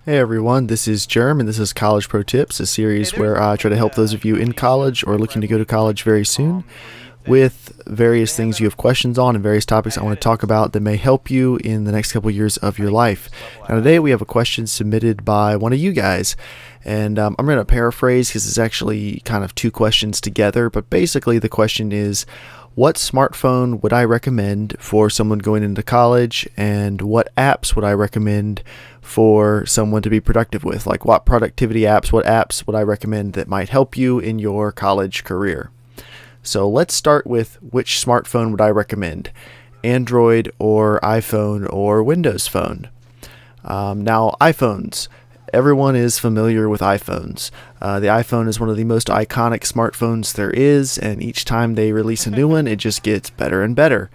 Hey everyone, this is Jerm and this is College Pro Tips, a series where I try to help those of you in college or looking to go to college very soon with various things you have questions on and various topics I want to talk about that may help you in the next couple years of your life. Now today we have a question submitted by one of you guys, and I'm going to paraphrase because it's actually kind of two questions together, but basically the question is, what smartphone would I recommend for someone going into college, and what apps would I recommend for someone to be productive with? Like what productivity apps, what apps would I recommend that might help you in your college career? So let's start with which smartphone would I recommend? Android or iPhone or Windows Phone? Now iPhones. Everyone is familiar with iPhones. The iPhone is one of the most iconic smartphones there is, and each time they release a new one, it just gets better and better.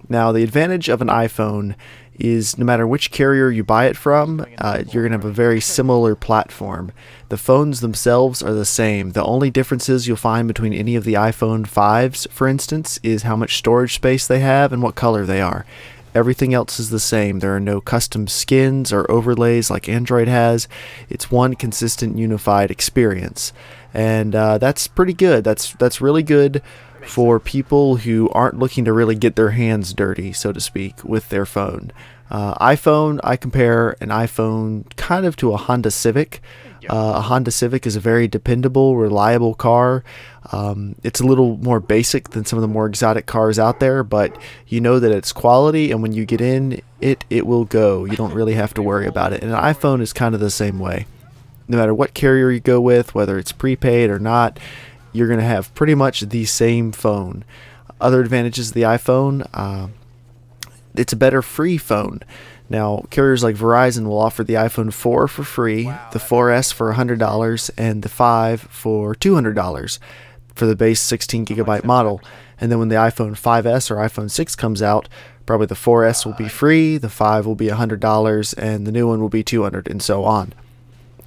Now, the advantage of an iPhone is no matter which carrier you buy it from, you're going to have a very similar platform. The phones themselves are the same. The only differences you'll find between any of the iPhone 5s, for instance, is how much storage space they have and what color they are. Everything else is the same. There are no custom skins or overlays like Android has. It's one consistent unified experience. And that's pretty good. That's really good for people who aren't looking to really get their hands dirty, so to speak, with their phone. iPhone, I compare an iPhone kind of to a Honda Civic. A Honda Civic is a very dependable, reliable car. It's a little more basic than some of the more exotic cars out there, but you know that it's quality, and when you get in, it will go. You don't really have to worry about it. And an iPhone is kind of the same way. No matter what carrier you go with, whether it's prepaid or not, you're going to have pretty much the same phone. Other advantages of the iPhone, it's a better free phone. Now, carriers like Verizon will offer the iPhone 4 for free, the 4S for $100, and the 5 for $200 for the base 16 gigabyte model. And then when the iPhone 5S or iPhone 6 comes out, probably the 4S will be free, the 5 will be $100, and the new one will be $200, and so on.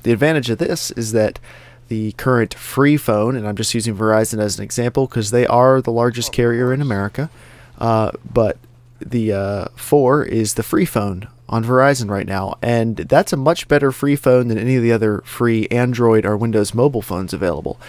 The advantage of this is that the current free phone, and I'm just using Verizon as an example because they are the largest carrier in America, but the 4 is the free phone on Verizon right now, and that's a much better free phone than any of the other free Android or Windows mobile phones available.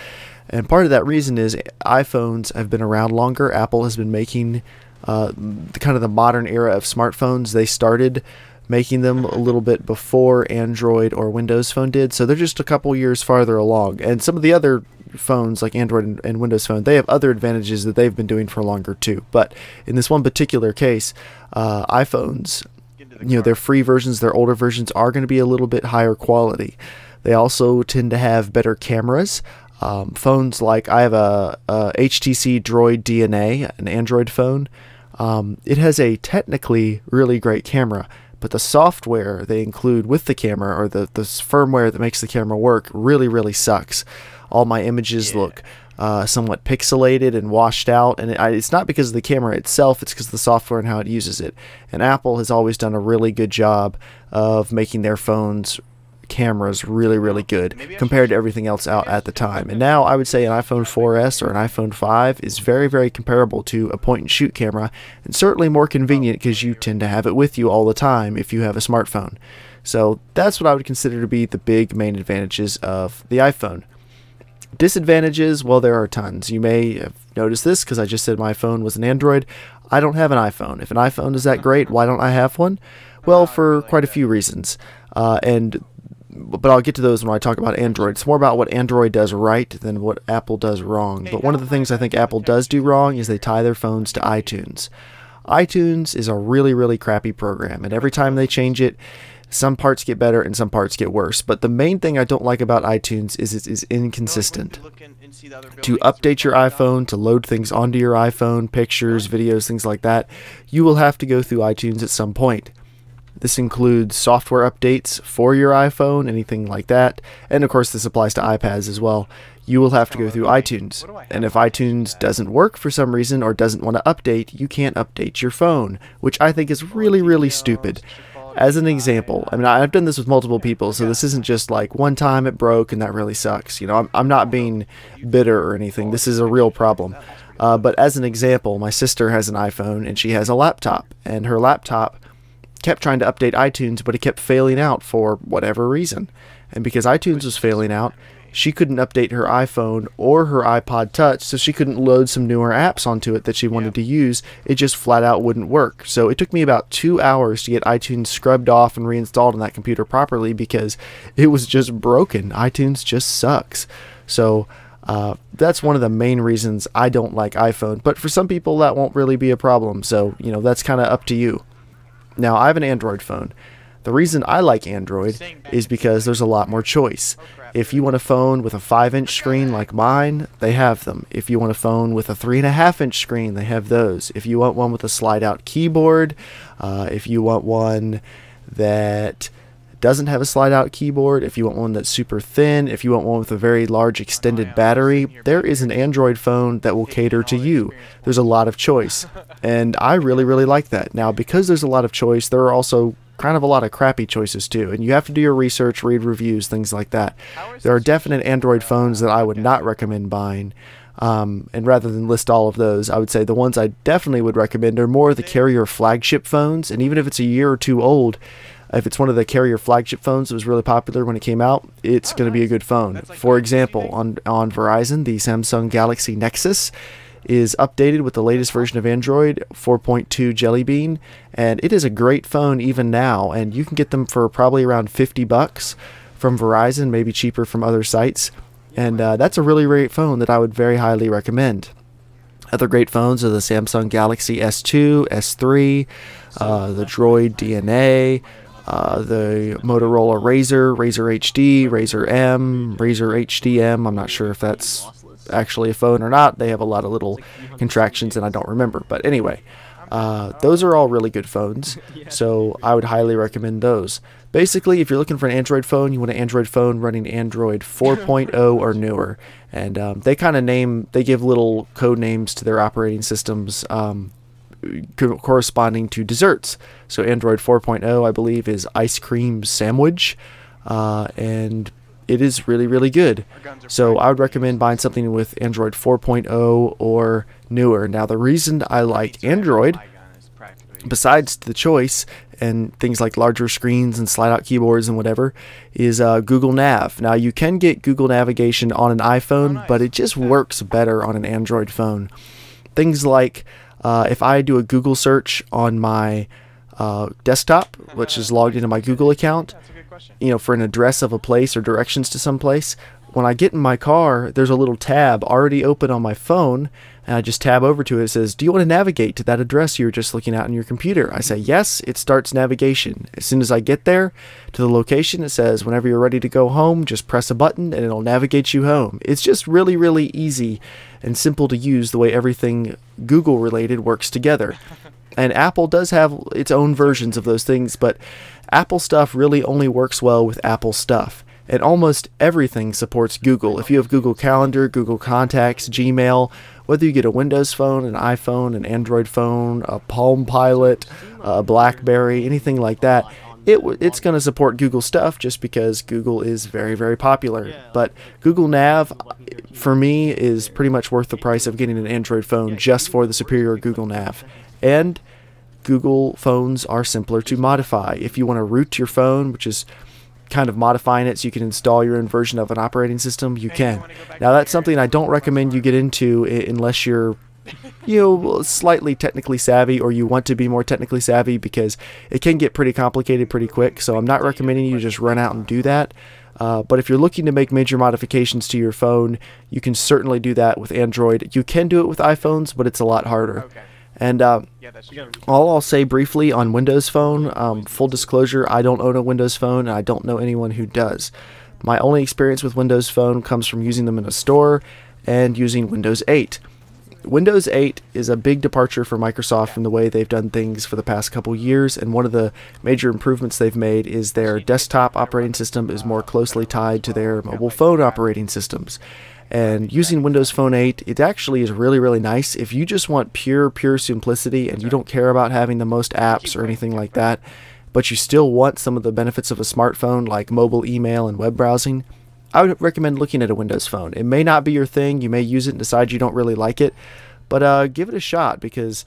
And part of that reason is iPhones have been around longer. Apple has been making kind of the modern era of smartphones. They started making them a little bit before Android or Windows Phone did, so they're just a couple years farther along. And some of the other phones like Android and Windows Phone, they have other advantages that they've been doing for longer too. But in this one particular case, iPhones, their free versions, their older versions are going to be a little bit higher quality. They also tend to have better cameras. Phones like, I have a HTC Droid DNA, an Android phone. It has a technically really great camera, but the software they include with the camera, or the firmware that makes the camera work, really sucks. All my images look somewhat pixelated and washed out, and it's not because of the camera itself, it's because of the software and how it uses it. And Apple has always done a really good job of making their phones cameras really good compared to everything else out at the time. And now I would say an iPhone 4S or an iPhone 5 is very comparable to a point and shoot camera, and certainly more convenient because you tend to have it with you all the time if you have a smartphone. So that's what I would consider to be the big main advantages of the iPhone. Disadvantages, well, there are tons. You may have noticed this because I just said my phone was an Android. I don't have an iPhone. If an iPhone is that great, why don't I have one? Well, for quite a few reasons. But I'll get to those when I talk about Android. It's more about what Android does right than what Apple does wrong. But one of the things I think Apple does do wrong is they tie their phones to iTunes. iTunes is a really crappy program, and every time they change it, some parts get better and some parts get worse. But the main thing I don't like about iTunes is it is inconsistent. To update your iPhone, to load things onto your iPhone, pictures, videos, things like that, you will have to go through iTunes at some point. This includes software updates for your iPhone, anything like that. And of course this applies to iPads as well. You will have to go through iTunes. And if iTunes doesn't work for some reason or doesn't want to update, you can't update your phone, which I think is really stupid. As an example, I mean, I've done this with multiple people, so this isn't just like one time it broke and that really sucks. I'm not being bitter or anything. This is a real problem. But as an example, my sister has an iPhone and she has a laptop, and her laptop kept trying to update iTunes, but it kept failing out for whatever reason. And because iTunes was failing out, she couldn't update her iPhone or her iPod Touch, so she couldn't load some newer apps onto it that she wanted to use. It just flat out wouldn't work. So it took me about 2 hours to get iTunes scrubbed off and reinstalled on that computer properly because it was just broken. iTunes just sucks. So that's one of the main reasons I don't like iPhone. But for some people, that won't really be a problem. So, you know, that's kind of up to you. Now, I have an Android phone. The reason I like Android is because there's a lot more choice. If you want a phone with a 5-inch screen like mine, they have them. If you want a phone with a 3.5-inch screen, they have those. If you want one with a slide-out keyboard, if you want one that doesn't have a slide-out keyboard, if you want one that's super thin, if you want one with a very large extended battery, there is an Android phone that will cater to you. There's a lot of choice, and I really, really like that. Now, because there's a lot of choice, there are also kind of a lot of crappy choices too, and you have to do your research, read reviews, things like that. There are definite Android phones that I would not recommend buying, and rather than list all of those, I would say the ones I definitely would recommend are more the carrier flagship phones, and even if it's a year or two old, if it's one of the carrier flagship phones that was really popular when it came out, it's going to be a good phone. For example, on Verizon, the Samsung Galaxy Nexus is updated with the latest version of Android 4.2 Jelly Bean, and it is a great phone even now, and you can get them for probably around $50 from Verizon, maybe cheaper from other sites, and that's a really great phone that I would very highly recommend. Other great phones are the Samsung Galaxy S2, S3, the Droid DNA, the Motorola Razr, Razr HD, Razr M, Razr HDM. I'm not sure if that's actually a phone or not. They have a lot of little contractions and I don't remember. But anyway, those are all really good phones, so I would highly recommend those. Basically, if you're looking for an Android phone, you want an Android phone running Android 4.0 or newer. And they kind of they give little code names to their operating systems corresponding to desserts. So Android 4.0, I believe, is ice cream sandwich, and it is really, really good. So I would recommend buying something with Android 4.0 or newer. Now, the reason I like Android, besides the choice and things like larger screens and slide-out keyboards and whatever, is Google Nav. Now, you can get Google Navigation on an iPhone, but it just works better on an Android phone. Things like if I do a Google search on my desktop, which is logged into my Google account, you know, for an address of a place or directions to some place, when I get in my car, there's a little tab already open on my phone, and I just tab over to it. It says, do you want to navigate to that address you were just looking at on your computer? I say yes. It starts navigation. As soon as I get there to the location, it says, whenever you're ready to go home, just press a button and it'll navigate you home. It's just really, really easy and simple to use the way everything Google related works together. And Apple does have its own versions of those things, but Apple stuff really only works well with Apple stuff. And almost everything supports Google. If you have Google Calendar, Google Contacts, Gmail, whether you get a Windows phone, an iPhone, an Android phone, a Palm Pilot, a BlackBerry, anything like that, it's going to support Google stuff just because Google is very, very popular. But Google Nav, for me, is pretty much worth the price of getting an Android phone just for the superior Google Nav. And Google phones are simpler to modify. If you want to root your phone, which is kind of modifying it so you can install your own version of an operating system, you can. Now, that's something I don't recommend you get into unless you're, you know, slightly technically savvy, or you want to be more technically savvy, because it can get pretty complicated pretty quick. So I'm not recommending you just run out and do that. But if you're looking to make major modifications to your phone, you can certainly do that with Android. You can do it with iPhones, but it's a lot harder. And all I'll say briefly on Windows Phone, full disclosure, I don't own a Windows Phone, and I don't know anyone who does. My only experience with Windows Phone comes from using them in a store and using Windows 8. Windows 8 is a big departure for Microsoft from the way they've done things for the past couple years, and one of the major improvements they've made is their desktop operating system is more closely tied to their mobile phone operating systems. And using Windows Phone 8, it actually is really, really nice. If you just want pure simplicity and you don't care about having the most apps or anything like that, but you still want some of the benefits of a smartphone like mobile email and web browsing, I would recommend looking at a Windows Phone. It may not be your thing. You may use it and decide you don't really like it, but give it a shot, because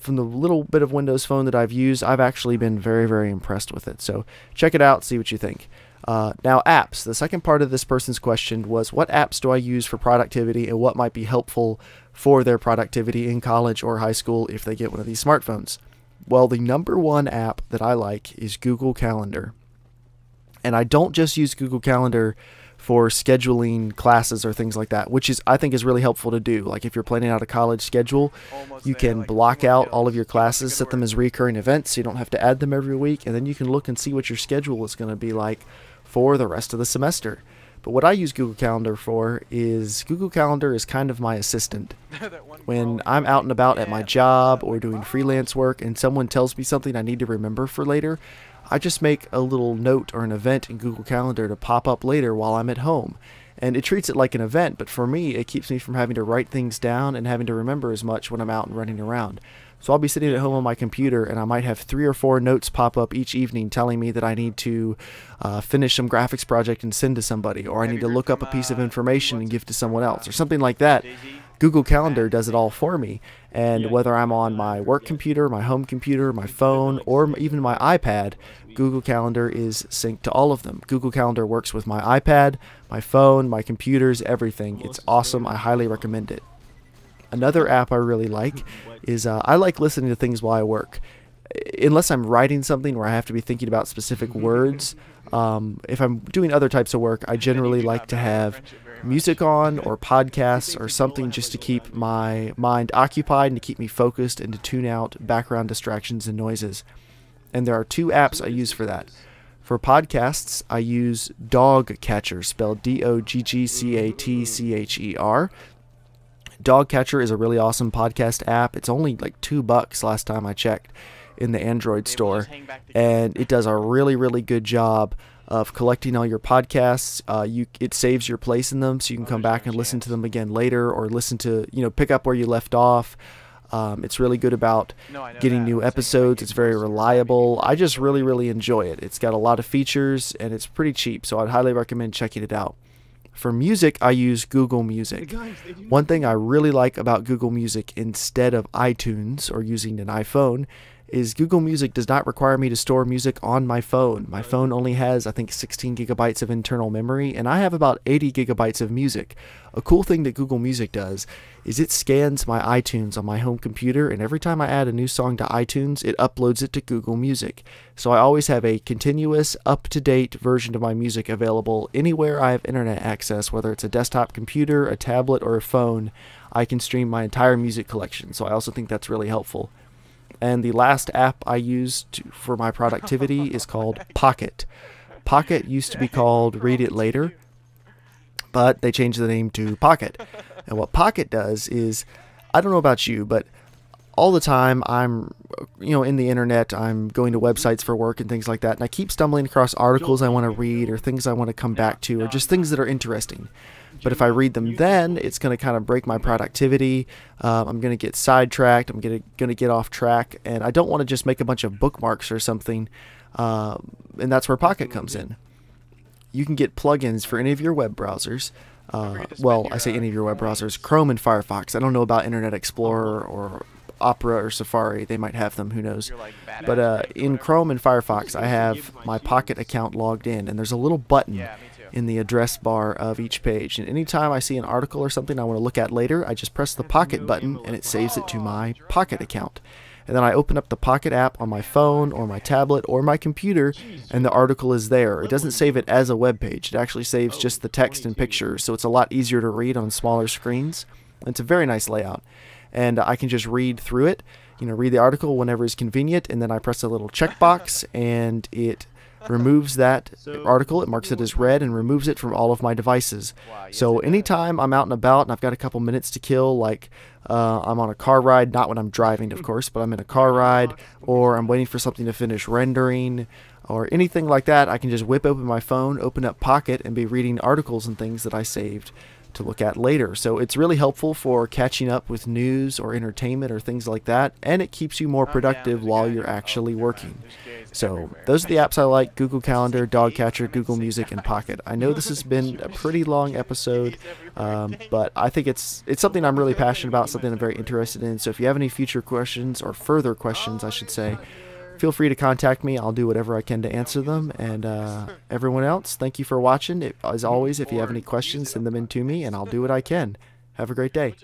from the little bit of Windows Phone that I've used, I've actually been very, very impressed with it. So check it out, see what you think. Now, apps. The second part of this person's question was, what apps do I use for productivity and what might be helpful for their productivity in college or high school if they get one of these smartphones? Well, the number one app that I like is Google Calendar. And I don't just use Google Calendar for scheduling classes or things like that, which I think is really helpful to do. Like if you're planning out a college schedule, you can block out all of your classes, set them as recurring events so you don't have to add them every week, and then you can look and see what your schedule is going to be like for the rest of the semester. But what I use Google Calendar for is Google Calendar is kind of my assistant. When I'm out and about at my job or doing freelance work and someone tells me something I need to remember for later, I just make a little note or an event in Google Calendar to pop up later while I'm at home. And it treats it like an event, but for me, it keeps me from having to write things down and having to remember as much when I'm out and running around. So I'll be sitting at home on my computer and I might have 3 or 4 notes pop up each evening telling me that I need to finish some graphics project and send to somebody, or I need to look up a piece of information and give to someone else, or something like that. Google Calendar does it all for me, and whether I'm on my work computer, my home computer, my phone, or even my iPad, Google Calendar is synced to all of them. Google Calendar works with my iPad, my phone, my computers, everything. It's awesome. I highly recommend it. Another app I really like is I like listening to things while I work. Unless I'm writing something where I have to be thinking about specific words, if I'm doing other types of work, I generally like to have music on or podcasts or something just to keep my mind occupied and to keep me focused and to tune out background distractions and noises. And there are 2 apps I use for that. For podcasts, I use Dog Catcher, spelled DOGGCATCHER. Dog Catcher is a really awesome podcast app. It's only like $2 last time I checked in the Android store, and it does a really, really good job of collecting all your podcasts. It saves your place in them, so you can come back and listen to them again later, or listen to, pick up where you left off. It's really good about getting new episodes. It's very reliable. I just really, really enjoy it. It's got a lot of features, and it's pretty cheap, so I'd highly recommend checking it out. For music, I use Google Music. One thing I really like about Google Music instead of iTunes or using an iPhone is Google Music does not require me to store music on my phone. My phone only has, I think, 16 gigabytes of internal memory, and I have about 80 gigabytes of music. A cool thing that Google Music does is it scans my iTunes on my home computer, and every time I add a new song to iTunes, it uploads it to Google Music. So I always have a continuous, up-to-date version of my music available anywhere I have internet access, whether it's a desktop computer, a tablet, or a phone. I can stream my entire music collection, so I also think that's really helpful. And the last app I use for my productivity is called Pocket. Pocket used to be called Read It Later, but they changed the name to Pocket. And what Pocket does is, I don't know about you, but all the time I'm, in the internet, I'm going to websites for work and things like that, and I keep stumbling across articles I want to read or things I want to come back to, or just things that are interesting. But if I read them then, it's going to kind of break my productivity. I'm going to get sidetracked. I'm going to get off track. And I don't want to just make a bunch of bookmarks or something. And that's where Pocket comes in. You can get plugins for any of your web browsers. Well, I say any of your web browsers. Chrome and Firefox. I don't know about Internet Explorer or Opera or Safari. They might have them. Who knows? But in Chrome and Firefox, I have my Pocket account logged in. And there's a little button in the address bar of each page, and anytime I see an article or something I want to look at later, I just press the Pocket button and it saves it to my Pocket account. And then I open up the Pocket app on my phone or my tablet or my computer, and the article is there. It doesn't save it as a web page. It actually saves just the text and pictures, so it's a lot easier to read on smaller screens. It's a very nice layout, and I can just read through it, read the article whenever it's convenient, and then I press a little checkbox and it removes that article. It marks it as read and removes it from all of my devices. So anytime I'm out and about and I've got a couple minutes to kill, like I'm on a car ride, not when I'm driving of course, but I'm in a car ride, or I'm waiting for something to finish rendering or anything like that, I can just whip open my phone, open up Pocket, and be reading articles and things that I saved to look at later. So it's really helpful for catching up with news or entertainment or things like that, and it keeps you more productive while you're actually working. So those are the apps I like: Google Calendar, Dogcatcher, Google Music, and Pocket. I know this has been a pretty long episode, but I think it's something I'm really passionate about, something I'm very interested in. So if you have any future questions, or further questions I should say, feel free to contact me. I'll do whatever I can to answer them. And everyone else, thank you for watching. As always, if you have any questions, send them in to me, and I'll do what I can. Have a great day.